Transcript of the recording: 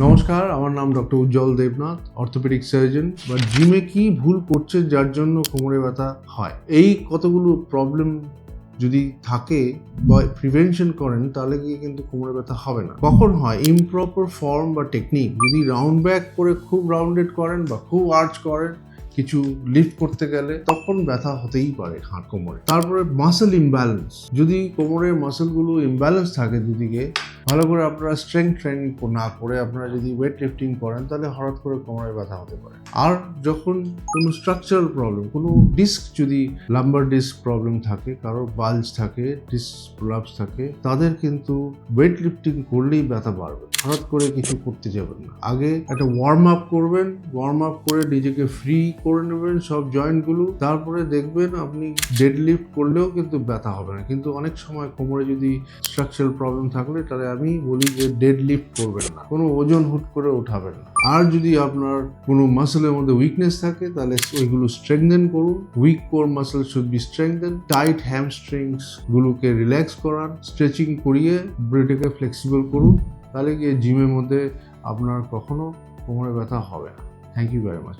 নমস্কার, আমার নাম ডক্টর উজ্জ্বল দেবনাথ, অর্থোপেডিক সার্জন। বা জিমে কি ভুল করছে যার জন্য কোমরে ব্যথা হয়, এই কতগুলো প্রবলেম যদি থাকে বা প্রিভেনশন করেন তাহলে গিয়ে কিন্তু কোমরে ব্যথা হবে না। কখন হয়? ইমপ্রপার ফর্ম বা টেকনিক, যদি রাউন্ড ব্যাক করে খুব রাউন্ডেড করেন বা খুব আর্চ করেন কিছু লিফট করতে গেলে, তখন ব্যথা হতেই পারে হাড় কোমরে। তারপরে মাসেল ইমব্যালেন্স, যদি কোমরের মাসেলগুলো ইমব্যালেন্স থাকে দুদিকে, ভালো করে আপনারা স্ট্রেংথ ট্রেনিং না করে আপনারা যদি ওয়েট লিফটিং করেন তাহলে হঠাৎ করে কোমরে ব্যথা হতে পারে। আর যখন কোনো স্ট্রাকচারাল প্রবলেম, কোনো ডিস্ক, যদি লাম্বার ডিস্ক প্রবলেম থাকে, কারো বাল্জ থাকে, ডিস্ক প্রলাপস থাকে, তাদের কিন্তু ওয়েট লিফটিং করলেই ব্যথা বাড়বে। হঠাৎ করে কিছু করতে যাবেন না, আগে একটা ওয়ার্ম আপ করবেন, ওয়ার্ম আপ করে নিজেকে ফ্রি করে নেবেন সব জয়েন্টগুলো, তারপরে দেখবেন আপনি ডেড লিফট করলেও কিন্তু ব্যথা হবে না। কিন্তু অনেক সময় কোমরে যদি স্ট্রাকচারাল প্রবলেম থাকলে তাহলে আমি বলি যে ডেড লিফট করবেন না, কোনো ওজন হুট করে উঠাবেন না। আর যদি আপনার কোনো মাসেলের মধ্যে উইকনেস থাকে তাহলে ওইগুলো স্ট্রেংথেন করুন। Weak core muscle should be strengthen. Tight hamstrings গুলোকে রিল্যাক্স করান, স্ট্রেচিং করিয়ে ব্রেডকে ফ্লেক্সিবল করুন, তাহলে গিয়ে জিমের মধ্যে আপনার কখনো কোমরে ব্যথা হবে না। Thank you very much.